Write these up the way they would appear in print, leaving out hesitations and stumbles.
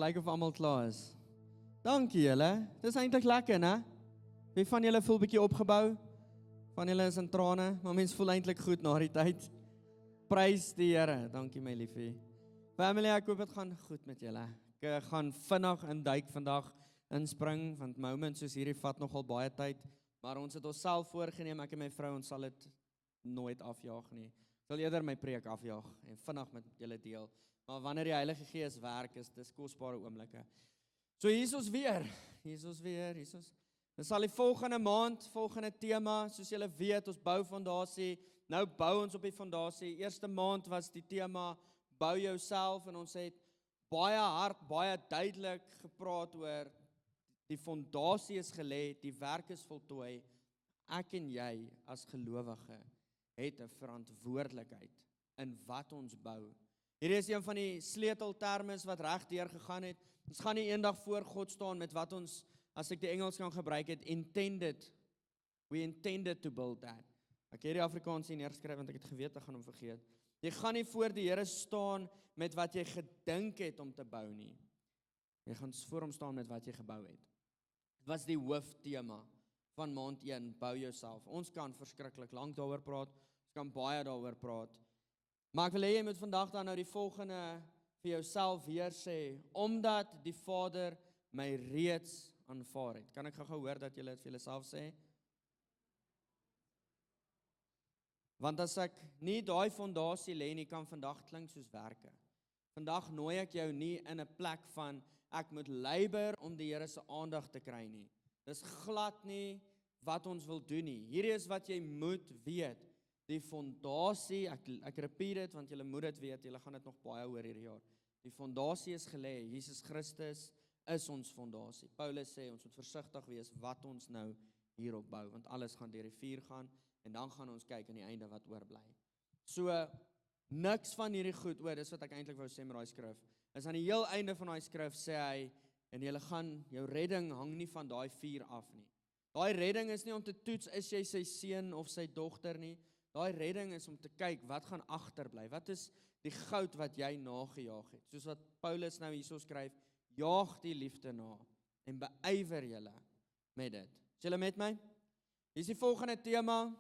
lyk of almal klaar is. Dankie julle. Dis eintlik lekker, né? Wie van julle voel bietjie opgebou? Van julle is in trane, maar mens voel eintlik goed na die tyd. Prys die Here. Dankie my liefie. Family, ek hoop dit gaan goed met julle. Ek gaan vinnig induik vandag inspring, want moments soos hierdie vat nogal baie tyd, maar ons het onsself voorgenem, ek en my vrou, ons sal dit nooit afjaag nie. Ek sal eerder my preek afjaag en vinnig met julle deel. Maar wanneer die Heilige Gees werk, is dis kosbare oomblikke. So hier is ons weer. Dit sal die volgende maand, volgende tema, soos julle weet, ons bou fondasie. Nou bou ons op die fondasie. Eerste maand was die tema bou jouself en ons het baie hard, baie duidelik gepraat oor die fondasie is gelê, die werk is voltooi. Ek en jy as gelowige het 'n verantwoordelikheid in wat ons bou. Hierdie is een van die sleuteltermes wat reg deur gegaan het. Ons gaan nie eendag voor God staan met wat ons, as ek die Engels kan gebruik het, we intended to build that. Ek het die Afrikaans nie neergeskryf, want ek het geweet, ek gaan hom vergeet. Jy gaan nie voor die Here staan met wat jy gedink het om te bou nie. Jy gaan voor hom staan met wat jy gebou het. Dit was die hooftema van maand 1, bou jouself. Ons kan verskriklik lank daaroor praat, ons kan baie daaroor praat. Maar ek wil hê jy moet vandag dan nou die volgende vir jouself weer sê, omdat die Vader my reeds aanvaar het. Kan ek gou hoor dat julle dit vir julleself sê? Want as ek nie daai fondasie lê nie, kan vandag klink soos werke. Vandag nooi ek jou nie in 'n plek van ek moet labor om die Here se aandag te kry nie. Dis glad nie wat ons wil doen nie. Hierdie is wat jy moet weet. Die fondasie, ek repeat dit want julle moet dit weet, julle gaan dit nog baie hoor hierdie jaar. Die fondasie is gelê, Jesus Christus is ons fondasie. Paulus sê ons moet versigtig wees wat ons nou hierop bou, want alles gaan deur die vuur gaan en dan gaan ons kyk aan die einde wat oorbly. So niks van hierdie goed, dis wat ek eintlik wou sê met daai skrif. Is aan die heel einde van daai skrif sê hy en julle gaan jou redding hang nie van daai vuur af nie. Daai redding is nie om te toets is jy sy seun of sy dogter nie. Daai redding is om te kyk wat gaan agterbly. Wat is die goud wat jy nagejaag het? Soos wat Paulus nou hierso skryf, jaag die liefde na en beywer julle met dit. Is julle met my? Hier is die volgende tema.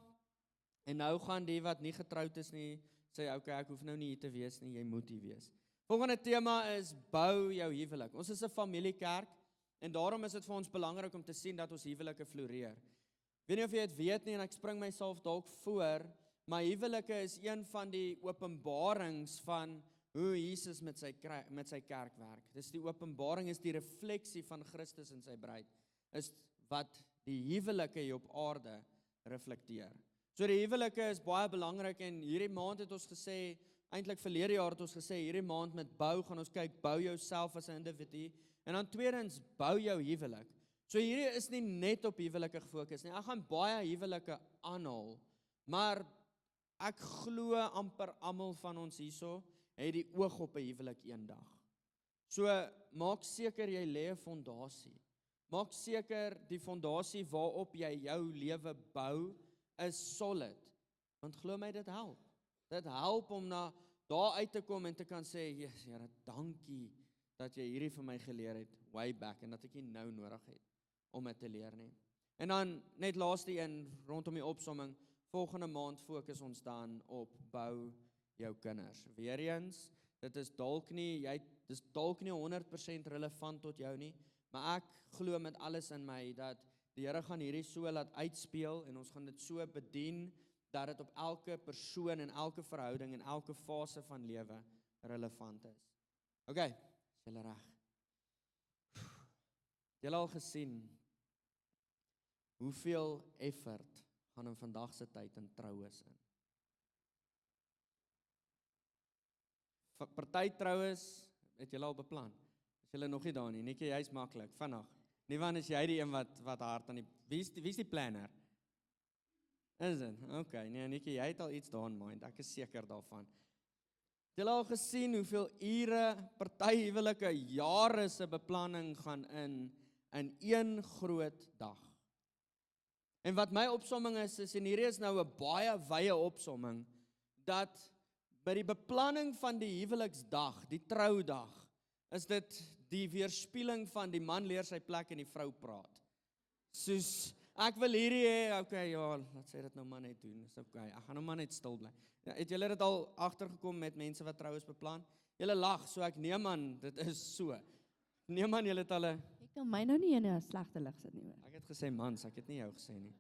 En nou gaan die wat nie getroud is nie, sê okay, ek hoef nou nie hier te wees nie, jy moet hier wees. Volgende tema is bou jou huwelik. Ons is 'n familiekerk en daarom is dit vir ons belangrik om te sien dat ons huwelike floreer. Weet nie of jy dit weet nie en ek spring myself dalk voor, maar huwelike is een van die openbarings van hoe Jesus met sy kerk werk. Dis die openbaring, is die refleksie van Christus en sy bruid, is wat die huwelike hier op aarde reflekteer. So die huwelike is baie belangrik en hierdie maand het ons gesê, eintlik verlede jaar het ons gesê, hierdie maand met bou, gaan ons kyk, bou jouself as 'n individu, en dan tweedens, bou jou huwelik. So hierdie is nie net op huwelike gefokus nie, ek gaan baie huwelike aanhaal, maar ek glo amper almal van ons hierso, het die oog op 'n huwelik eendag. So maak seker jy lê 'n fondasie, maak seker die fondasie waarop jy jou lewe bou, is solid, want glo my dit help. Dit help om na daar uit te kom en te kan sê, yes, Here, dankie dat jy hierdie vir my geleer het, way back, en dat ek nie nou nodig het om dit te leer nie. En dan net laaste een, rondom die opsomming, volgende maand fokus ons dan op bou jou kinders. Weereens, dit is dalk nie 100% relevant tot jou nie, maar ek glo met alles in my, dat die Here gaan hierdie so laat uitspeel, en ons gaan dit so bedien, dat dit op elke persoon, en elke verhouding, en elke fase van lewe relevant is. Ok, is julle reg? Julle al gesien, hoeveel effort gaan in vandag se tyd in troues in? Party troues, het julle al beplan? Is julle nog nie daar nie? Netjie, jy's maklik, vinnig. Nivan, is jy die een wat hard aan die, wie is die planner? Is dit? Ok, nee, Netjie, jy het al iets daar in mind, ek is seker daarvan. Het julle al gesien hoeveel ure, party huwelike, jare se beplanning gaan in een groot dag? En wat my opsomming is, en hierdie is nou 'n baie wye opsomming, dat by die beplanning van die huweliksdag, die troudag, is dit die weerspieëling van die man leer sy plek en die vrou praat. Soos, ek wil hierdie hê, okay, ja, laat sy dit nou maar net doen, is okay, ek gaan nou maar net stil bly. Ja, het julle dit al agtergekom met mense wat troues beplan? Julle lag, so ek neem aan, dit is so. Neem aan, julle het al 'n Ek kan my nou nie in 'n slegte lig sit nie hoor. Ek het gesê mans, ek het nie jou gesê nie.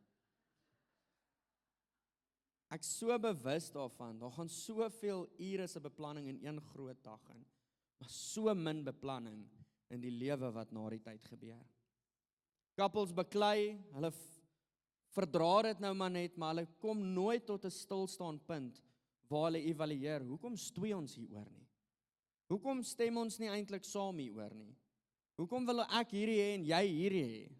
Ek so bewus daarvan, daar gaan soveel ure se beplanning in een groot dag in, maar so min beplanning in die lewe wat na die tyd gebeur. Couples beklei, hulle verdra dit nou maar net, maar hulle kom nooit tot 'n stilstaan punt waar hulle evalueer, hoekom stoei ons hieroor nie? Hoekom stem ons nie eintlik saam hieroor nie? Hoekom wil ek hierdie hê en jy hierdie hê?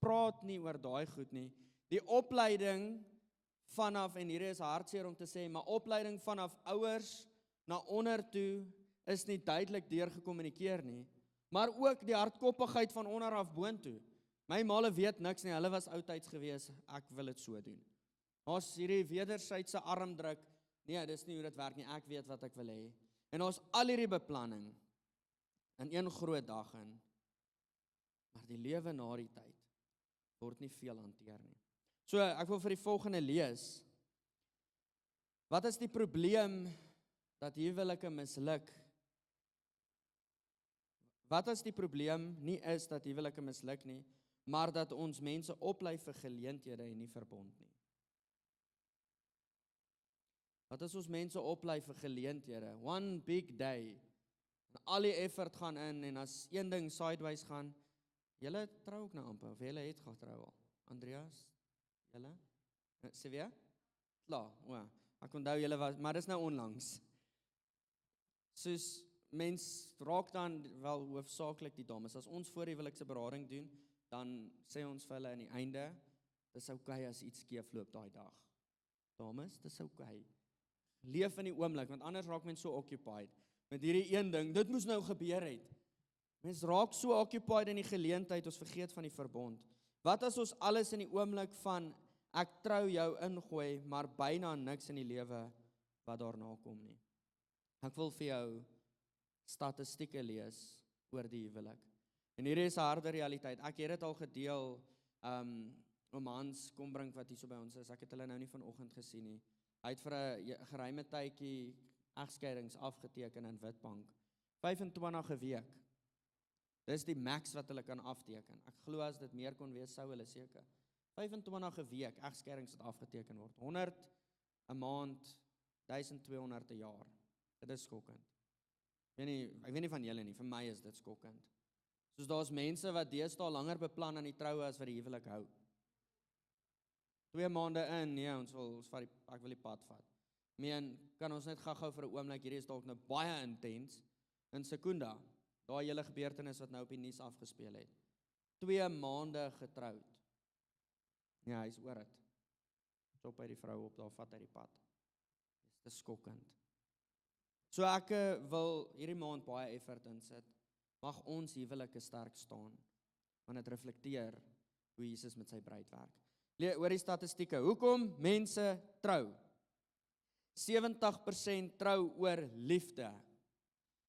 Praat nie oor daai goed nie. Die opleiding vanaf, en hierdie is hartseer om te sê, maar opleiding vanaf ouers na onder toe is nie duidelik deurgekommunikeer nie, maar ook die hardkoppigheid van onder af boontoe. My maale weet niks nie, hulle was oudtyds gewees, ek wil dit so doen. Ons hierdie wederwysige armdruk, nee, dis nie hoe dit werk nie, ek weet wat ek wil hê. En ons al hierdie beplanning in een groot dag in, maar die lewe na die tyd word nie veel hanteer nie. So, ek wil vir die volgende lees. Wat is die probleem dat huwelike misluk? Wat is die probleem nie is dat huwelike misluk nie, maar dat ons mense oplei vir geleenthede en nie verbond nie. Wat is ons mense oplei vir geleenthede? One big day. Al die effort gaan in en as een ding sideways gaan, julle trou ook nou amper, of julle het getrou al? Andreas? Julle? Sylvia? Klaar, ek onthou julle was, maar dis nou onlangs. Soos mens raak dan wel hoofsaaklik die dames. As ons voorhuwelikse berading doen, dan sê ons vir hulle aan die einde, dis okay as iets skeefloop daai dag. Dames, dis okay. Leef in die oomblik, want anders raak mens so occupied met hierdie een ding, dit moes nou gebeur het. Mens raak so occupied in die geleentheid, ons vergeet van die verbond. Wat as ons alles in die oomblik van ek trou jou ingooi, maar byna niks in die lewe wat daarna kom nie? Ek wil vir jou statistieke lees oor die huwelik. En hierdie is 'n harde realiteit. Ek het dit al gedeel, om Hans Kombrink wat hier so by ons is. Ek het hulle nou nie vanoggend gesien nie. Hy het vir 'n geruime tydjie egskeidings afgeteken in Witbank. 25 'n week. Dis die max wat hulle kan afteken. Ek glo as dit meer kon wees, sou hulle seker. 25 'n week egskeidings wat afgeteken word. 100 'n maand, 1200 'n jaar. Dit is skokkend. Ek weet nie van julle nie, vir my is dit skokkend. Soos daar's mense wat deesdae langer beplan aan die troue as wat die huwelik hou. 2 maande in, nee, ek wil die pad vat. Kan ons net gou vir 'n oomblik, hierdie is dalk nou baie intens, in Sekunda, daai hele gebeurtenis wat nou op die nuus afgespeel het. 2 maande getroud. Ja, hy's oor dit. Stop hy die vrou op, daar vat hy die pad. Dis skokkend. So ek wil hierdie maand baie effort insit. Mag ons huwelike sterk staan, want dit reflekteer hoe Jesus met sy bruid werk. Oor die statistieke, hoekom mense trou? 70% trou oor liefde.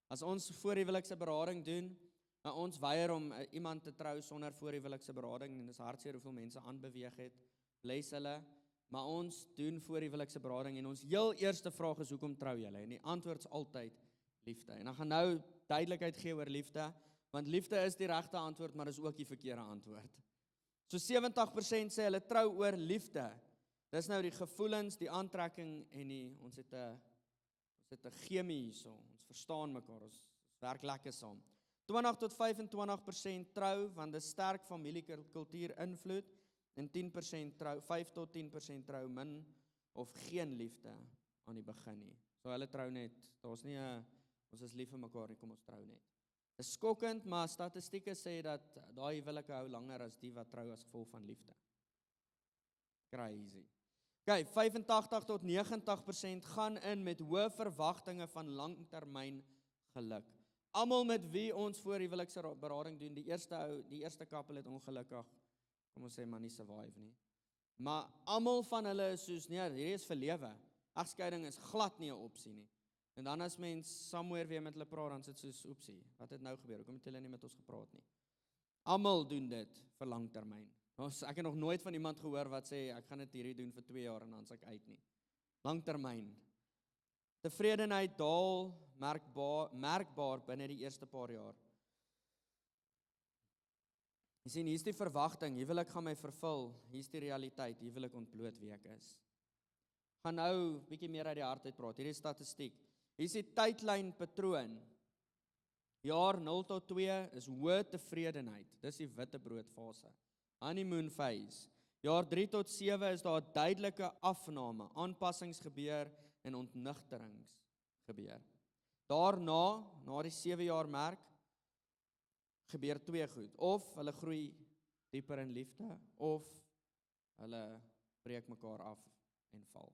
As ons voorhuwelikse berading doen, maar ons weier om iemand te trou sonder voorhuwelikse berading, en dis hartseer hoeveel mense aanbeweeg het, bless hulle, maar ons doen voorhuwelikse berading, en ons heel eerste vraag is, hoekom trou julle? En die antwoord is altyd liefde. En dan gaan nou duidelikheid gee oor liefde, want liefde is die regte antwoord, maar is ook die verkeerde antwoord. So 70% sê hulle trou oor liefde. Dis nou die gevoelens, die aantrekking en ons het 'n chemie hierso. Ons verstaan mekaar, ons werk lekker saam. 20 tot 25% trou want dis sterk familiekultuur invloed en 10% trou, 5 tot 10% trou min of geen liefde aan die begin nie. So hulle trou net. Daar's nie 'n ons is lief vir mekaar nie, kom ons trou net. Dis skokkend, maar statistieke sê dat daai huwelike hou langer as die wat trou as gevolg van liefde. Crazy. Okay, 85 tot 90% gaan in met hoë verwagtinge van langtermyn geluk. Almal met wie ons voorhuwelikse berading doen, die eerste couple het ongelukkig, kom ons sê maar nie survive nie. Maar almal van hulle is soos, nee, hierdie is vir lewe. Egskeiding is glad nie 'n opsie nie. En dan as mens somewhere weer met hulle praat, dan sit soos, oepsie, wat het nou gebeur? Hoekom het julle nie met ons gepraat nie? Almal doen dit vir langtermyn. Ek het nog nooit van iemand gehoor wat sê, ek gaan dit hierdie doen vir 2 jaar en dan is ek uit nie. Langtermyn. Tevredenheid daal merkbaar binne die eerste paar jaar. Jy sien, hier is die verwagting, huwelik gaan my vervul, hier is die realiteit, huwelik ontbloot wie ek is. Gaan nou bietjie meer uit die hart uit praat, hier is statistiek. Hier is die tydlyn patroon. Jaar 0 tot 2 is hoë tevredenheid, dis die witbroodfase. Honeymoon phase. Jaar 3 tot 7 is daar 'n duidelike afname, aanpassings gebeur en ontnigterings gebeur. Daarna, na die 7 jaar merk, gebeur 2 goed. Of hulle groei dieper in liefde, of hulle breek mekaar af en val.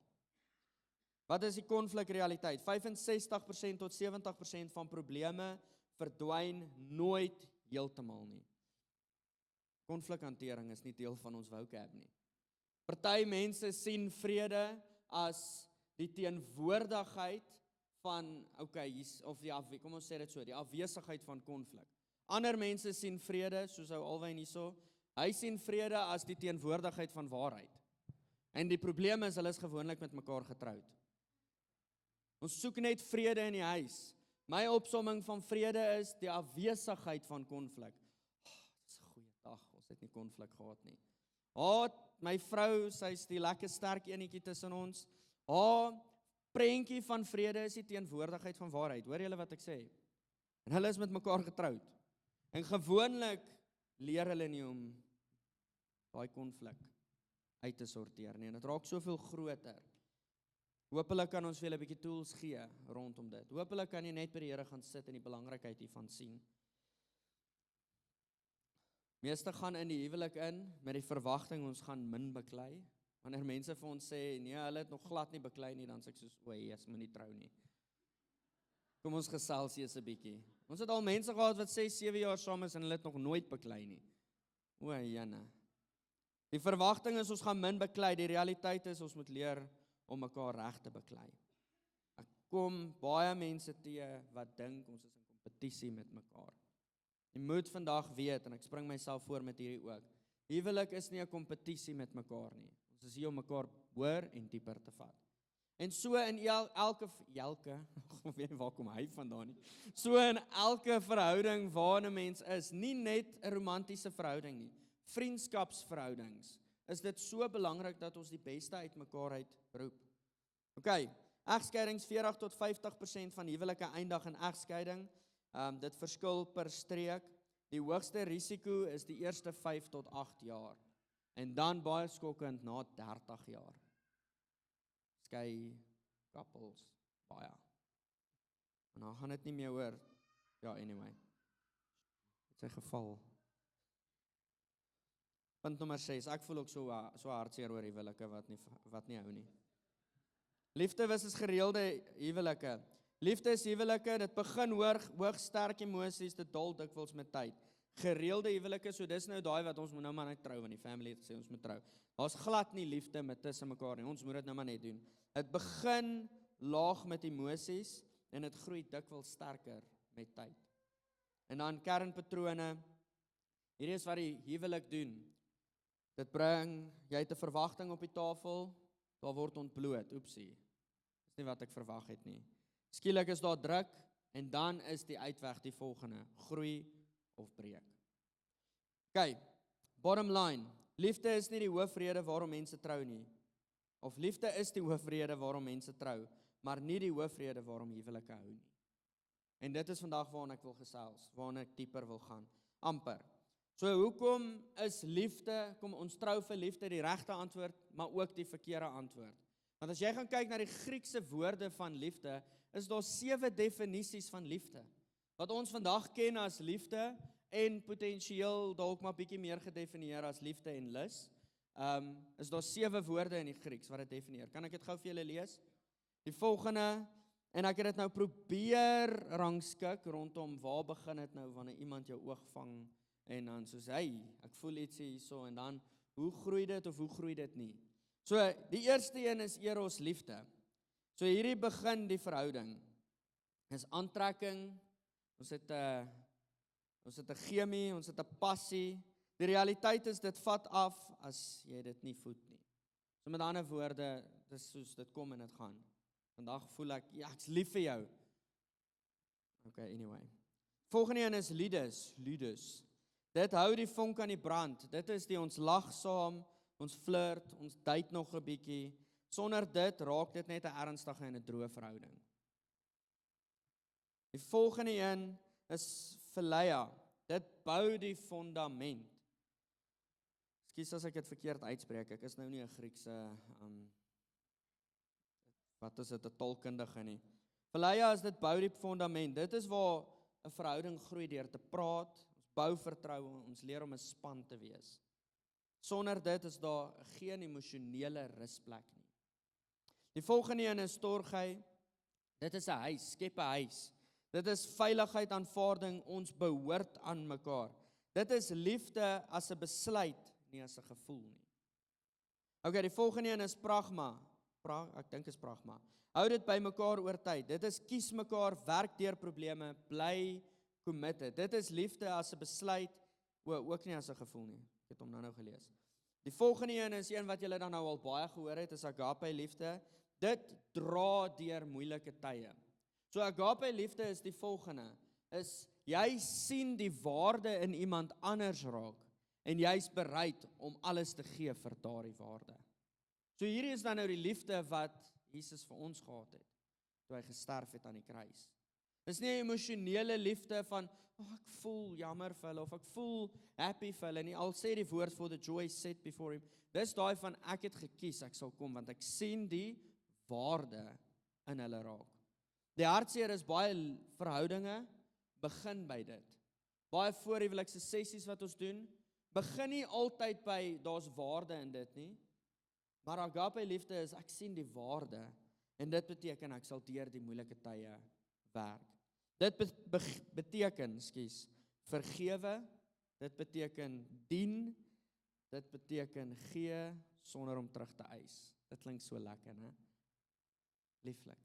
Wat is die konflikrealiteit? 65% tot 70% van probleme verdwyn nooit heeltemal nie. Konflikhantering is nie deel van ons vocab nie. Party mense sien vrede as die teenwoordigheid van, kom ons sê dit so, die afwesigheid van konflik. Ander mense sien vrede, soos ou Alwyn hierso, hy sien vrede as die teenwoordigheid van waarheid. En die probleem is, hulle is gewoonlik met mekaar getroud. Ons soek net vrede in die huis. My opsomming van vrede is die afwesigheid van konflik. Dis 'n goeie dag, ons het nie konflik gehad nie. My vrou, sy is die lekker sterk enetjie tussen ons. Prentjie van vrede is die teenwoordigheid van waarheid. Hoor julle wat ek sê? En hulle is met mekaar getroud. En gewoonlik leer hulle nie om daai konflik uit te sorteer nie. En dit raak soveel groter. Hoopelik kan ons vir julle 'n bietjie tools gee rondom dit. Hoopelik kan jy net by die Here gaan sit en die belangrikheid hiervan sien. Meeste gaan in die huwelik in met die verwagting ons gaan min beklei. Wanneer mense vir ons sê, nee, hulle het nog glad nie beklei nie, dan sê ek soos, yes, moet nie trou nie. Kom ons gesels eers 'n bietjie. Ons het al mense gehad wat 6-7 jaar saam is en hulle het nog nooit beklei nie. Jana. Die verwagting is ons gaan min beklei, die realiteit is ons moet leer om mekaar reg te beklei. Ek kom baie mense teë wat dink ons is in kompetisie met mekaar. Jy moet vandag weet, en ek spring myself voor met hierdie ook, huwelik is nie 'n kompetisie met mekaar nie. Ons is hier om mekaar hoër en dieper te vat. En so in elke, waar kom hy vandaan nie? So in elke verhouding waar 'n mens is, nie net 'n romantiese verhouding nie, vriendskapsverhoudings, is dit so belangrik dat ons die beste uit mekaar uit roep. Egskeidings 40 tot 50% van huwelike eindig in egskeiding. Dit verskil per streek. Die hoogste risiko is die eerste 5 tot 8 jaar. En dan baie skokkend na 30 jaar. Skei couples, baie. En dan gaan dit nie meer oor, anyway. Dit is 'n geval. Punt nommer 6, ek voel ook so hartseer oor huwelike wat nie hou nie. Liefde versus gereelde huwelike. Liefde is huwelike, dit begin hoog sterk emosies, dit daal dikwels met tyd. Gereelde huwelike, so dis nou daai wat ons moet nou maar net trou, want die family het gesê ons moet trou. Daar's glad nie liefde met tussen mekaar nie, ons moet dit nou maar net doen. Dit begin laag met emosies, en dit groei dikwels sterker met tyd. En dan kernpatrone, hierdie is wat die huwelik doen. Dit bring, jy het 'n verwagting op die tafel, daar word ontbloot, oepsie. Dis nie wat ek verwag het nie. Skielik is daar druk, en dan is die uitweg die volgende, groei of breek. Bottom line, liefde is nie die hoofrede waarom mense trou nie. Of liefde is die hoofrede waarom mense trou, maar nie die hoofrede waarom huwelike hou nie. En dit is vandag waarna ek wil gesels, waarna ek dieper wil gaan, amper. So hoekom is liefde, kom ons trou vir liefde die regte antwoord, maar ook die verkeerde antwoord? Want as jy gaan kyk na die Griekse woorde van liefde, is daar 7 definisies van liefde. Wat ons vandag ken as liefde, en potensieel dalk maar bietjie meer gedefinieer as liefde en lus, is daar 7 woorde in die Grieks wat dit definieer. Kan ek dit gou vir julle lees? Die volgende, en ek het dit nou probeer rangskik rondom waar begin dit nou wanneer iemand jou oog vang, en dan soos, ek voel iets hierso, en dan, hoe groei dit of hoe groei dit nie? So, die eerste een is eros liefde. So hierdie begin die verhouding. is aantrekking, ons het 'n chemie, ons het 'n passie. Die realiteit is dit vat af as jy dit nie voed nie. So met ander woorde, dis soos dit kom en dit gaan. Vandag voel ek, ja, ek's lief vir jou. Okay, anyway. Volgende een is lides. Dit hou die vonk aan die brand. Dit is die ons lag saam, ons flirt, ons date nog 'n bietjie. Sonder dit raak dit net 'n ernstige en 'n droë verhouding. Die volgende een is philia. Dit bou die fondament. Ekskuus as ek dit verkeerd uitspreek. Ek is nou nie 'n Griekse wat is dit 'n taalkundige nie. Philia is dit bou die fondament. Dit is waar 'n verhouding groei deur te praat. Ons bou vertroue, ons leer om 'n span te wees. Sonder dit is daar geen emosionele rusplek nie. Die volgende een is storgy. Dit is 'n huis, skep 'n huis. Dit is veiligheid, aanvaarding, ons behoort aan mekaar. Dit is liefde as 'n besluit, nie as 'n gevoel nie. Okay, die volgende een is pragma. Ek dink is pragma. Hou dit by mekaar oor tyd. Dit is kies mekaar, werk deur probleme, bly committed. Dit is liefde as 'n besluit, ook nie as 'n gevoel nie. Ek het hom nou gelees. Die volgende een is een wat julle dan nou al baie gehoor het, is agape liefde. Dit dra deur moeilike tye. So agape liefde is die volgende, is jy sien die waarde in iemand anders raak en jy's bereid om alles te gee vir daardie waarde. So hierdie is dan nou die liefde wat Jesus vir ons gehad het, toe hy gesterf het aan die kruis. Dis nie 'n emosionele liefde van, ek voel jammer vir hulle, of ek voel happy vir hulle nie, al sê die woord for the joy set before him. Dis daai van, ek het gekies, ek sal kom, want ek sien die waarde in hulle raak. Die hartseer is baie verhoudinge, begin by dit. Baie voorhuwelikse sessies wat ons doen, begin nie altyd by, daar's waarde in dit nie, maar agape liefde is, ek sien die waarde, en dit beteken, ek sal deur die moeilike tye werk. Dit beteken, vergewe, dit beteken dien, dit beteken gee, sonder om terug te eis. Dit klink so lekker, né? Lieflik.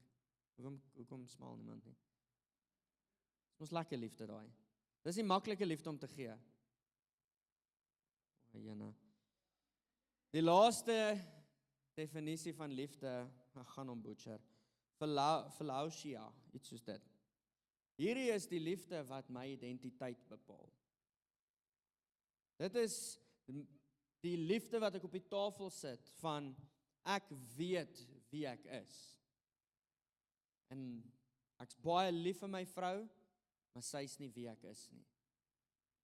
Hoekom smaal niemand nie? Dis ons lekker liefde daai. Dis nie maklike liefde om te gee. Die laaste definisie van liefde, ek gaan hom butcher, philautia, iets soos dit. Hierdie is die liefde wat my identiteit bepaal. Dit is die liefde wat ek op die tafel sit, van ek weet wie ek is. En ek's baie lief vir my vrou, maar sy is nie wie ek is nie.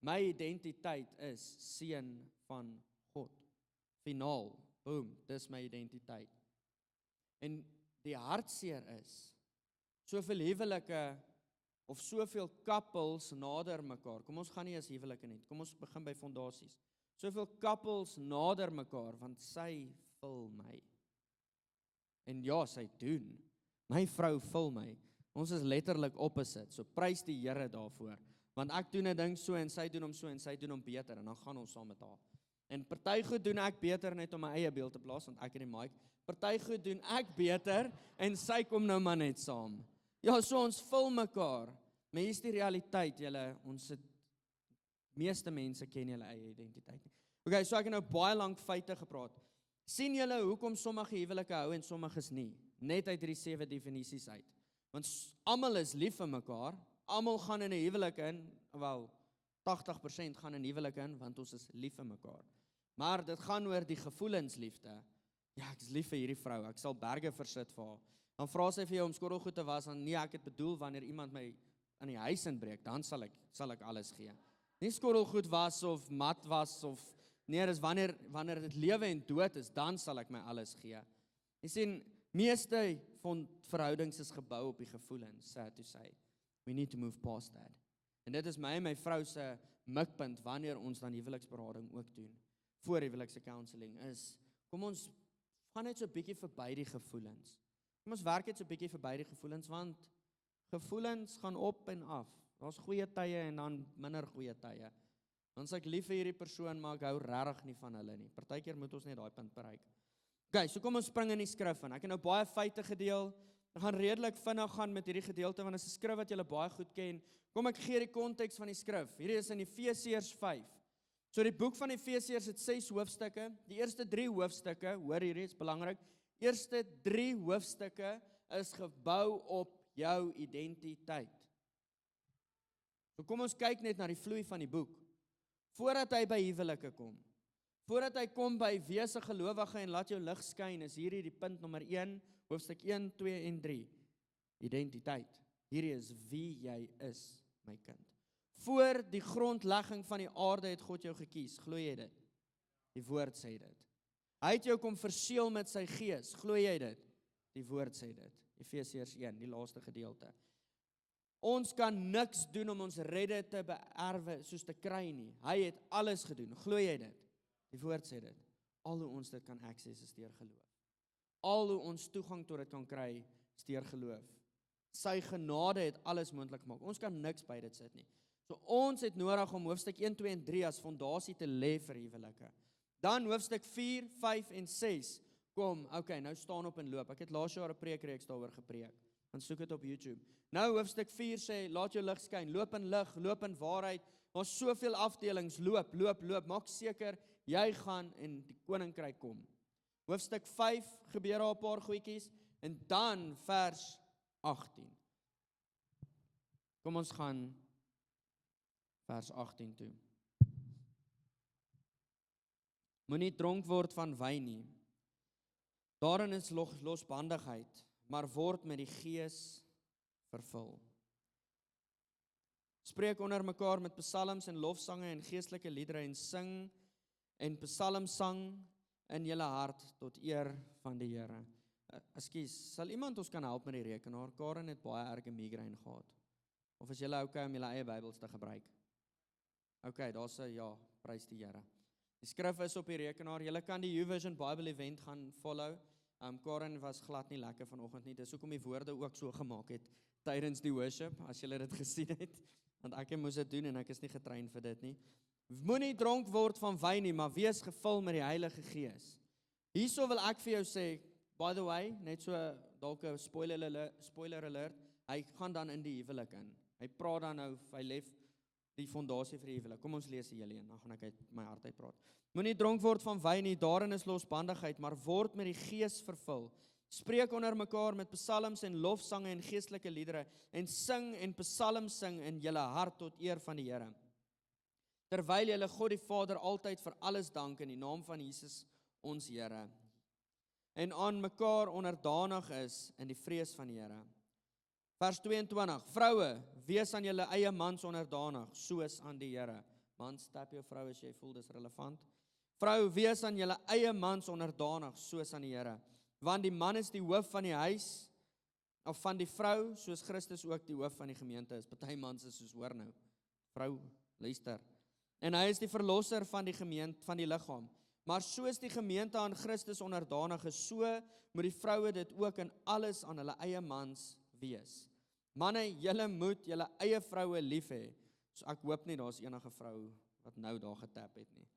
My identiteit is seun van God. Finaal, boom, dis my identiteit. En die hartseer is, soveel huwelike, of soveel couples nader mekaar, kom ons gaan nie as huwelike nie, kom ons begin by fondasies. Soveel couples nader mekaar, want sy vul my. En ja, sy doen. My vrou vul my. Ons is letterlik opposite, so prys die Here daarvoor. Want ek doen 'n ding so, en sy doen hom so, en sy doen hom beter, en dan gaan ons saam met haar. En party goed doen ek beter net om my eie beeld te plaas, want ek het die mic. Party goed doen ek beter, en sy kom nou maar net saam. Ja, so ons vul mekaar. Maar hier is die realiteit, meeste mense ken julle eie identiteit nie. Okay, so ek het nou baie lank feite gepraat. Sien julle hoekom sommige huwelike hou en sommiges nie? Net uit hierdie 7 definisies uit. Want almal is lief vir mekaar, almal gaan in 'n huwelik in, wel 80% gaan in huwelik in, want ons is lief vir mekaar. Maar dit gaan oor die gevoelensliefde. Ja, ek is lief vir hierdie vrou, ek sal berge versit vir haar. Dan vra sy vir jou om skottelgoed te was, en nee, ek het bedoel wanneer iemand my in die huis inbreek, dan sal ek alles gee. Nie skottelgoed was of mat was of nee, dis wanneer dit lewe en dood is, dan sal ek my alles gee. Jy sien, meeste van verhoudings is gebou op die gevoelens, sad to say. We need to move past that. En dit is my en my vrou se mikpunt wanneer ons dan huweliksberading ook doen. Voor huwelikse counseling is, kom ons gaan net so 'n bietjie verby die gevoelens. Kom ons werk net so 'n bietjie verby die gevoelens, want gevoelens gaan op en af. Daar's goeie tye en dan minder goeie tye. Dan is ek lief vir hierdie persoon, maar ek hou regtig nie van hulle nie. Partykeer moet ons net daai punt bereik. Okay, so kom ons spring in die skrif in. Ek het nou baie feite gedeel. Ek gaan redelik vinnig gaan met hierdie gedeelte, want dit is 'n skrif wat julle baie goed ken. Kom ek gee die konteks van die skrif. Hierdie is in Efesiërs 5. So die boek van Efesiërs het 6 hoofstukke. Die eerste 3 hoofstukke, hoor hierdie is belangrik, eerste 3 hoofstukke is gebou op jou identiteit. So kom ons kyk net na die vloei van die boek. Voordat hy by huwelike kom, voordat hy kom by wees 'n gelowige en laat jou lig skyn, is hierdie die punt nommer 1, hoofstuk 1, 2 en 3. Identiteit. Hierdie is wie jy is, my kind. Voor die grondlegging van die aarde het God jou gekies, glo jy dit? Die woord sê dit. Hy het jou kom verseël met sy gees, glo jy dit? Die woord sê dit. Efesiërs 1, die laaste gedeelte. Ons kan niks doen om ons redde te beerwe soos te kry nie. Hy het alles gedoen, glo jy dit? Die woord sê dit. Al hoe ons dit kan access is deur geloof. Al hoe ons toegang tot dit kan kry is deur geloof. Sy genade het alles moontlik gemaak. Ons kan niks by dit sit nie. So ons het nodig om hoofstuk 1, 2 en 3 as fondasie te lê vir huwelike. Dan hoofstuk 4, 5 en 6 kom, okay, nou staan op en loop. Ek het laas jaar 'n preekreeks daaroor gepreek. Gaan soek dit op YouTube. Nou hoofstuk 4 sê, laat jou lig skyn, loop in lig, loop in waarheid. Daar's soveel afdelings, loop. Maak seker jy gaan en die koninkryk kom. Hoofstuk 5 gebeur daar 'n paar goedjies en dan vers 18. Kom ons gaan vers 18 toe. Moenie dronk word van wyn nie. Daarin is losbandigheid, maar word met die Gees vervul. Spreek onder mekaar met psalms en lofsange en geestelike liedere en sing en psalmsang in julle hart tot eer van die Here. Ekskuus, sal iemand ons kan help met die rekenaar? Karen het baie erge migraine gehad. Of is julle okay om julle eie Bybels te gebruik? Okay, daar's 'n ja, prys die Here. Die skrif is op die rekenaar. Julle kan die YouVersion Bible event gaan follow. Karen was glad nie lekker vanoggend nie. Dis hoekom die woorde ook so gemaak het tydens die worship, as julle dit gesien het. Want ek moes dit doen en ek is nie getrein vir dit nie. Moenie dronk word van wyn nie, maar wees gevul met die Heilige Gees. Hierso wil ek vir jou sê, by the way, net so dalk 'n spoiler alert, hy gaan dan in die huwelik in. Hy praat dan nou, hy lê die fondasie vir die huwelik. Kom ons lees die hele een, dan gaan ek uit my hart uit praat. Moenie dronk word van wyn nie, daarin is losbandigheid, maar word met die Gees vervul. Spreek onder mekaar met psalms en lofsange en geestelike liedere en sing en psalms sing in julle hart tot eer van die Here. Terwyl julle God die Vader altyd vir alles dank in die naam van Jesus ons Here. En aan mekaar onderdanig is in die vrees van die Here. Vers 22. Vroue, wees aan julle eie mans onderdanig, soos aan die Here. Mans, tap jou vrou as jy voel dis relevant. Vrou, wees aan julle eie mans onderdanig, soos aan die Here. Want die man is die hoof van die huis, of van die vrou, soos Christus ook die hoof van die gemeente is. Party mans is soos, hoor nou, vrou, luister. En hy is die verlosser van die gemeente, van die liggaam. Maar soos die gemeente aan Christus onderdanig is, so moet die vroue dit ook in alles aan hulle eie mans wees. Manne, julle moet julle eie vroue lief hê. So ek hoop nie daar's enige vrou wat nou daar getap het nie.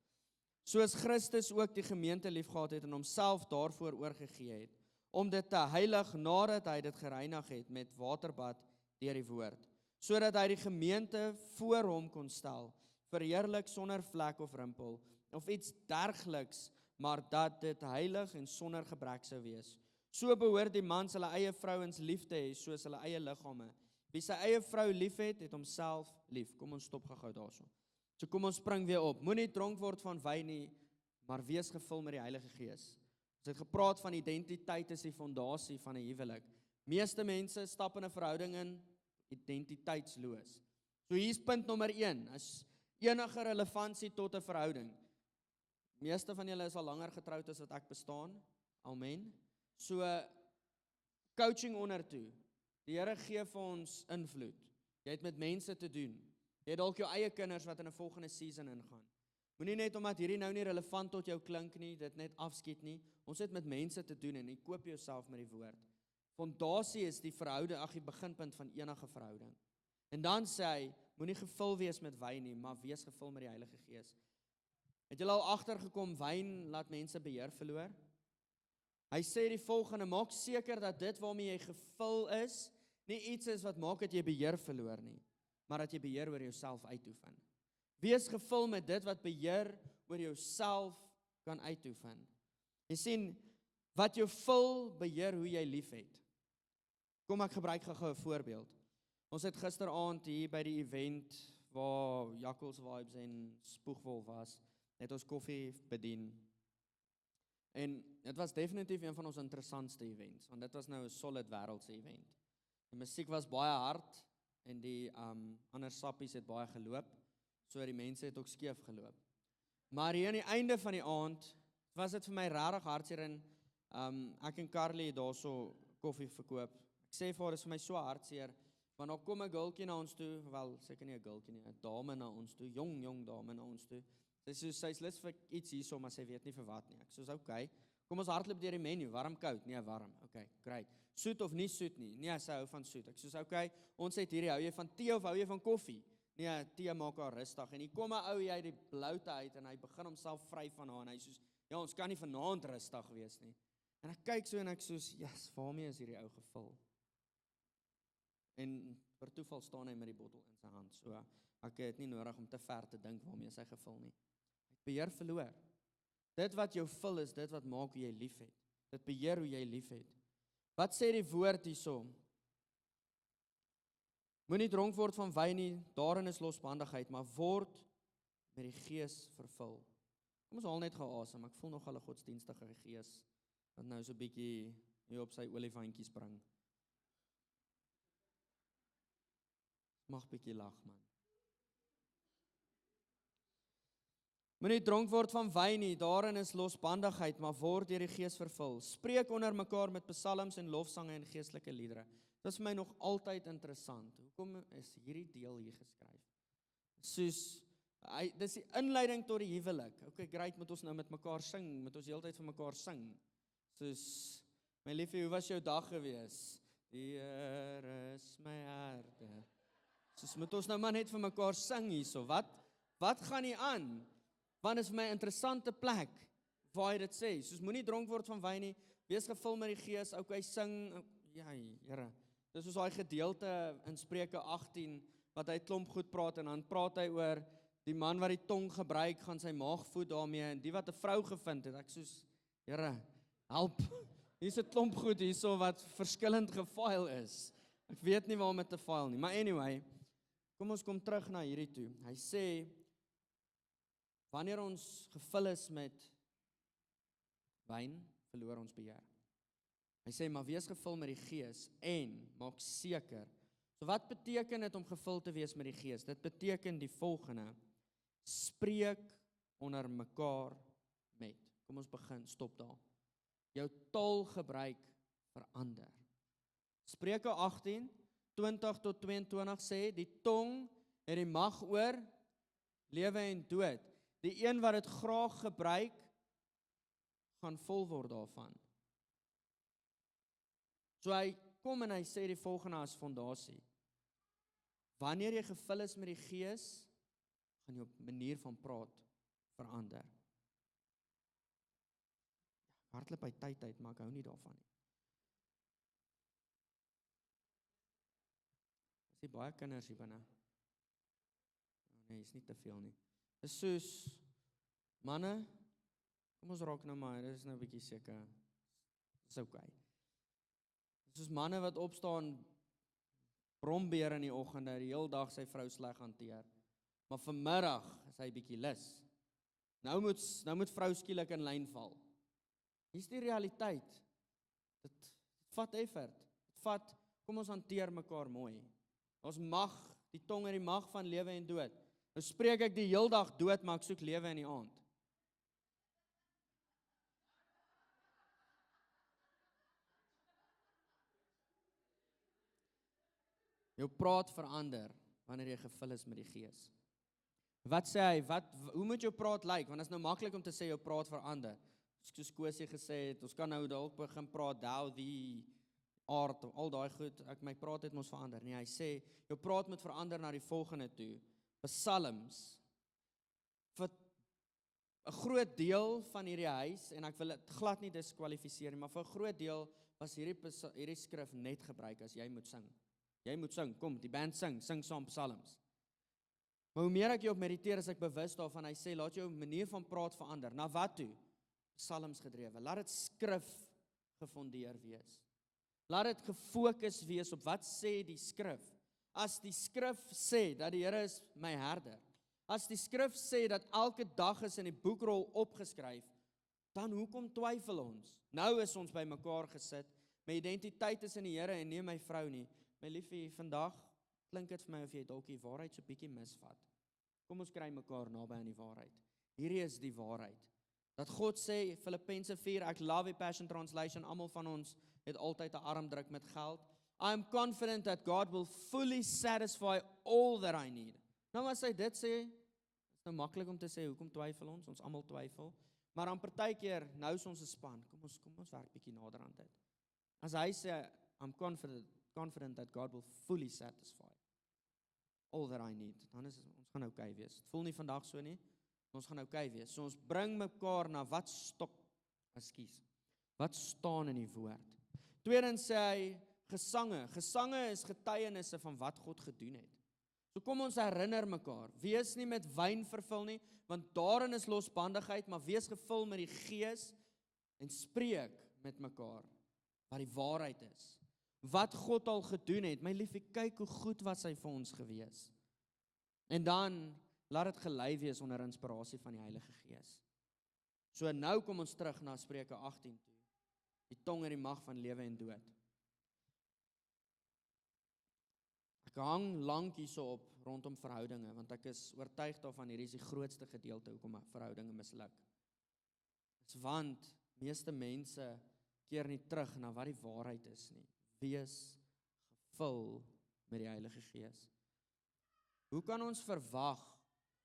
Soos Christus ook die gemeente liefgehad het en homself daarvoor oorgegee het, om dit te heilig nadat hy dit gereinig het met waterbad deur die woord, sodat hy die gemeente voor hom kon stel, verheerlik sonder vlek of rimpel, of iets dergeliks, maar dat dit heilig en sonder gebrek sou wees. So behoort die mans hulle eie vrouens lief te hê, soos hulle eie liggame. Wie sy eie vrou lief het homself lief. Kom ons stop gou daarso. So kom ons spring weer op. Moenie dronk word van wyn nie, maar wees gevul met die Heilige Gees. Ons het gepraat van identiteit is die fondasie van 'n huwelik. Meeste mense stap in 'n verhouding in identiteitsloos. So hier's punt nommer 1, is enige relevantie tot 'n verhouding. Meeste van julle is al langer getroud as wat ek bestaan. Amen. So coaching ondertoe. Die Here gee vir ons invloed. Jy het met mense te doen. Jy het dalk jou eie kinders wat in 'n volgende season ingaan. Moenie net omdat hierdie nou nie relevant tot jou klink nie, dit net afskiet nie. Ons het met mense te doen en jy koop jouself met die woord. Fondasie is die verhouding, die beginpunt van enige verhouding. En dan sê hy, moenie gevul wees met wyn nie, maar wees gevul met die Heilige Gees. Het julle al agtergekom wyn laat mense beheer verloor? Hy sê die volgende, maak seker dat dit waarmee jy gevul is, nie iets is wat maak dat jy beheer verloor nie, maar dat jy beheer oor jouself uitoefen. Wees gevul met dit wat beheer oor jouself kan uitoefen. Jy sien, wat jou vul, beheer hoe jy liefhet. Kom ek gebruik gou 'n voorbeeld. Ons het gisteraand hier by die event waar Jakkals Vibes en Spoegwolf was, het ons koffie bedien. En dit was definitief een van ons interessantste events, want dit was nou 'n solid wêreldse event. Die musiek was baie hard en die ander sappies het baie geloop, so die mense het ook skeef geloop. Maar hier aan die einde van die aand was dit vir my regtig hartseer en ek en Carly het daarso koffie verkoop. Ek sê vir haar, dis vir my so hartseer, want dan kom 'n girltjie na ons toe, wel seker nie 'n girltjie nie, 'n dame na ons toe, jong dame na ons toe. Sy's lus vir iets hierso, maar sy weet nie vir wat nie. Ek sê, okay, kom ons hardloop deur die menu, warm, koud? Nee, warm. Okay, great. Soet of nie soet nie? Nee, sy hou van soet. Ek sê, okay, ons het hierdie, hou jy van tee of hou jy van koffie? Nee, tee maak haar rustig. En hier kom 'n ou hier uit die bloute uit en hy begin homself vry van haar en hy sê, ja, ons kan nie vanaand rustig wees nie. En ek kyk so en ek sê, yes, waarmee is hierdie ou gevul? En per toeval staan hy met die bottel in sy hand. So ek het nie nodig om te ver te dink waarmee is hy gevul nie. Hy het beheer verloor. Dit wat jou vul is dit wat maak hoe jy liefhet. Dit beheer hoe jy liefhet. Wat sê die woord hierso? Moenie dronk word van wyn nie, daarin is losbandigheid, maar word met die Gees vervul. Kom ons haal net gou asem. Ek voel nog al 'n godsdienstige gees wat nou so 'n bietjie hier op sy olifantjies bring. Mag bietjie lag, man. Moenie dronk word van wyn nie, daarin is losbandigheid, maar word deur die Gees vervul. Spreek onder mekaar met psalms en lofsange en geestelike liedere. Dit is vir my nog altyd interessant. Hoekom is hierdie deel hier geskryf? Soos dis die inleiding tot die huwelik. Okay, great, moet ons nou met mekaar sing, moet ons heeltyd vir mekaar sing. Soos, my liefie, hoe was jou dag gewees? Die Here is my harte. Soos moet ons nou maar net vir mekaar sing hierso. Wat gaan nie aan? Want dit is vir my 'n interessante plek waar hy dit sê. Soos moenie dronk word van wyn nie, wees gevul met die Gees. Okay, sing. Ja, Here. Dis soos daai gedeelte in Spreuke 18 wat hy klomp goed praat en dan praat hy oor die man wat die tong gebruik, gaan sy maag voed daarmee en die wat 'n vrou gevind het. Ek soos, Here, help. Hier's 'n klomp goed hierso wat verskillend gefile is. Ek weet nie waar om dit te file nie, maar anyway, kom ons kom terug na hierdie toe. Hy sê, wanneer ons gevul is met wyn, verloor ons beheer. Hy sê, maar wees gevul met die Gees en maak seker. So wat beteken dit om gevul te wees met die Gees? Dit beteken die volgende, spreek onder mekaar met. Kom ons begin, stop daar. Jou taalgebruik verander. Spreuke 18, 20 tot 22 sê, die tong het die mag oor lewe en dood. Die een wat dit graag gebruik, gaan vol word daarvan. So hy kom en hy sê die volgende as fondasie. Wanneer jy gevul is met die Gees, gaan jou manier van praat verander. Hardloop by tyd uit, maar ek hou nie daarvan nie. Is nie baie kinders hier binne? Nee, is nie te veel nie. Dis soos, manne, kom ons raak nou maar, dit is nou 'n bietjie seker, dis okay. Dis soos manne wat opstaan, brombeer in die oggende, die heel dag sy vrou sleg hanteer, maar vanmiddag is hy bietjie lus. Nou moet vrou skielik in lyn val. Hier's die realiteit. Dit vat effort. Dit vat, kom ons hanteer mekaar mooi. Ons mag, die tong het die mag van lewe en dood. Nou spreek ek die heel dag dood, maar ek soek lewe in die aand. Jou praat verander wanneer jy gevul is met die Gees. Wat sê hy? Hoe moet jou praat lyk? Want dit is nou maklik om te sê jou praat verander. Soos Kosie gesê het, ons kan nou dalk begin praat thou, thee, aard, al daai goed. My praat het mos verander. Nee, hy sê jou praat moet verander na die volgende toe. Psalms. 'n groot deel van hierdie huis, en ek wil dit glad nie diskwalifiseer nie, maar vir 'n groot deel was hierdie skrif net gebruik as jy moet sing. Jy moet sing, kom, die band sing saam psalms. Maar hoe meer ek hierop mediteer, is ek bewus daarvan, hy sê, laat jou manier van praat verander. Na wat toe? Psalms gedrewe. Laat dit skrif gefondeer wees. Laat dit gefokus wees op wat sê die skrif. As die skrif sê dat die Here is my herder, as die skrif sê dat elke dag is in die boekrol opgeskryf, dan hoekom twyfel ons? Nou is ons by mekaar gesit, my identiteit is in die Here en nie my vrou nie. My liefie, vandag klink dit vir my of jy dalk die waarheid so bietjie misvat. Kom ons kry mekaar naby aan die waarheid. Hierdie is die waarheid. Dat God sê, Filippense 4, ek love die Passion Translation, almal van ons het altyd 'n armdruk met geld. I am confident that God will fully satisfy all that I need. Nou as hy dit sê, is nou maklik om te sê, hoekom twyfel ons? Ons almal twyfel. Maar dan partykeer, nou is ons 'n span. Kom ons werk bietjie nader aan dit. As hy sê, I'm confident that God will fully satisfy all that I need, dan is ons gaan okay wees. Het voel nie vandag so nie, maar ons gaan okay wees. So ons bring mekaar na wat staan in die woord. Tweedens sê hy, gesange is getuienisse van wat God gedoen het. So kom ons herinner mekaar, wees nie met wyn vervul nie, want daarin is losbandigheid, maar wees gevul met die Gees en spreek met mekaar wat die waarheid is. Wat God al gedoen het, my liefie, kyk hoe goed was hy vir ons gewees. En dan, laat dit gelei wees onder inspirasie van die Heilige Gees. So nou kom ons terug na Spreuke 18 toe. Die tong het die mag van lewe en dood. Ek hang lank hierso op rondom verhoudinge, want ek is oortuig daarvan, hierdie is die grootste gedeelte hoekom verhoudinge misluk. Dis want meeste mense keer nie terug na wat die waarheid is nie. Wees gevul met die Heilige Gees. Hoe kan ons verwag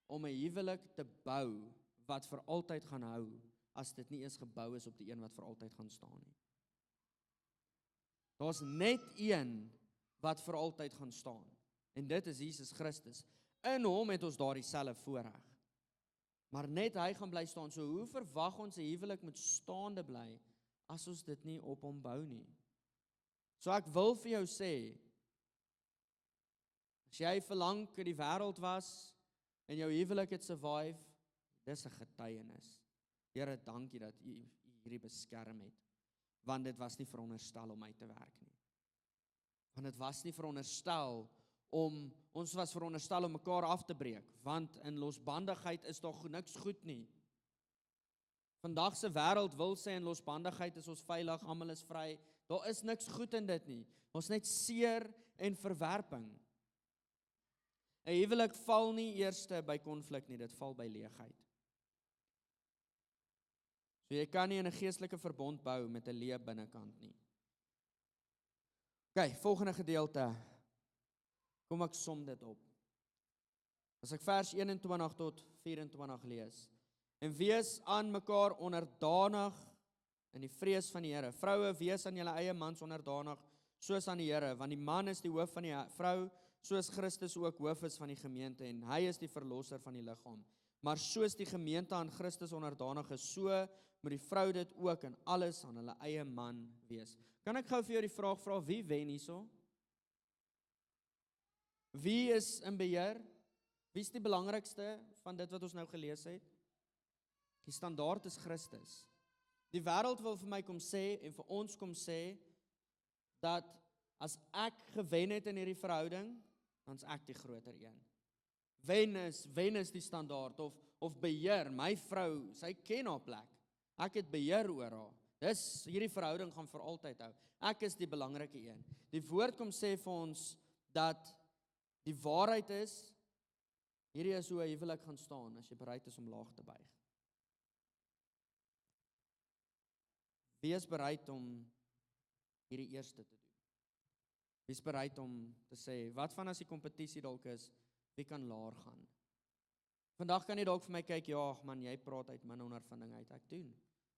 om 'n huwelik te bou wat vir altyd gaan hou, as dit nie eens gebou is op die een wat vir altyd gaan staan nie? Daar's net een wat vir altyd gaan staan, en dit is Jesus Christus. In hom het ons daardie selfe voorreg. Maar net hy gaan bly staan. So hoe verwag ons 'n huwelik moet staande bly, as ons dit nie op hom bou nie? So ek wil vir jou sê, as jy vir lank in die wêreld was, en jou huwelik het survive, dis 'n getuienis. Here, dankie dat U hierdie beskerm het, want dit was nie veronderstel om uit te werk nie. Want dit was nie veronderstel ons was veronderstel om mekaar af te breek, want in losbandigheid is daar niks goed nie. Vandag se wêreld wil sê in losbandigheid is ons veilig, almal is vry. Daar is niks goed in dit nie. Ons net seer en verwerping. 'n Huwelik val nie eers by konflik nie, dit val by leegheid. So jy kan nie in 'n geestelike verbond bou met 'n leë binnekant nie. OK, volgende gedeelte. Kom ek som dit op. As ek vers 21 tot 24 lees. En wees aan mekaar onderdanig in die vrees van die Here. Vroue, wees aan julle eie mans onderdanig, soos aan die Here, want die man is die hoof van die vrou, soos Christus ook hoof is van die gemeente, en hy is die verlosser van die liggaam. Maar soos die gemeente aan Christus onderdanig is, so moet die vrou dit ook in alles aan hulle eie man wees. Kan ek gou vir jou die vraag vra, wie wen hierso? Wie is in beheer? Wie is die belangrikste van dit wat ons nou gelees het? Die standaard is Christus. Die wêreld wil vir my kom sê, en vir ons kom sê, dat as ek gewen het in hierdie verhouding, dan is ek die groter een. Wen is die standaard, of beheer, my vrou, sy ken haar plek. Ek het beheer oor haar. Hierdie verhouding gaan vir altyd hou. Ek is die belangrike een. Die woord kom sê vir ons, dat die waarheid is, hierdie is hoe 'n huwelik gaan staan, as jy bereid is om laag te buig. Wees bereid om hierdie eerste te doen. Wees bereid om te sê, wat van as die kompetisie dalk is, wie kan laer gaan? Vandag kan jy dalk vir my kyk, ja man, jy praat uit my ondervinding uit, ek doen.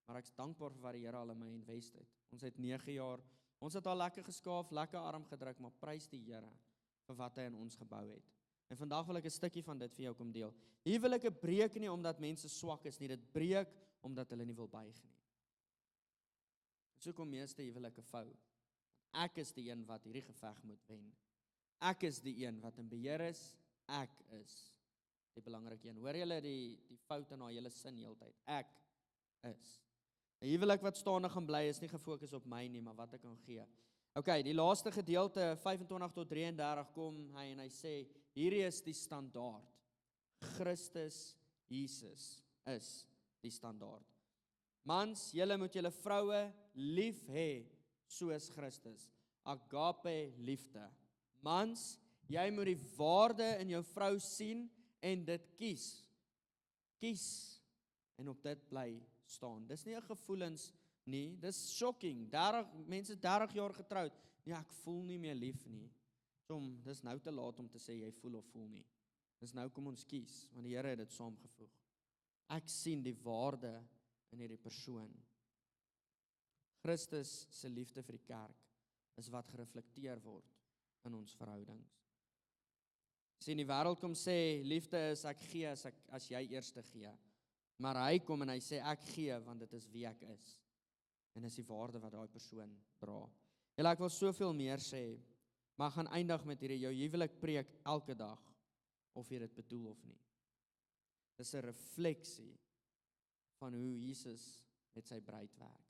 Maar ek is dankbaar vir wat die Here al in my invest het. Ons het 9 jaar, ons het al lekker geskaaf, lekker arm gedruk, maar prys die Here vir wat hy in ons gebou het. En vandag wil ek 'n stukkie van dit vir jou kom deel. Huwelike breek nie omdat mense swak is nie, dit breek omdat hulle nie wil buig nie. So kom meeste huwelike vou. Ek is die een wat hierdie geveg moet wen. Ek is die een wat in beheer is, ek is die belangrike een. Hoor julle die fout in haar hele sin heeltyd. Ek is. 'n Huwelik wat staande gaan bly is nie gefokus op my nie, maar wat ek kan gee. Okay, die laaste gedeelte 25 tot 33 kom hy en hy sê hierdie is die standaard. Christus Jesus is die standaard. Mans, julle moet julle vroue lief hê soos Christus. Agape liefde. Mans, jy moet die waarde in jou vrou sien en dit kies. Kies en op dit bly staan. Dis nie 'n gevoelens nie, dis shocking. 30 jaar getroud. Nee, ek voel nie meer lief nie. Dis nou te laat om te sê jy voel of voel nie. Dis nou kom ons kies, want die Here het dit saamgevoeg. Ek sien die waarde in hierdie persoon. Christus se liefde vir die kerk is wat gereflekteer word in ons verhoudings. Sien, die wêreld kom sê liefde is ek gee as jy eerste gee. Maar hy kom en hy sê ek gee want dit is wie ek is. En dis die waarde wat daai persoon dra. Julle, ek wil soveel meer sê, maar gaan eindig met hierdie jou huwelik preek elke dag of jy dit bedoel of nie. Dis 'n refleksie van hoe Jesus met sy bruid werk.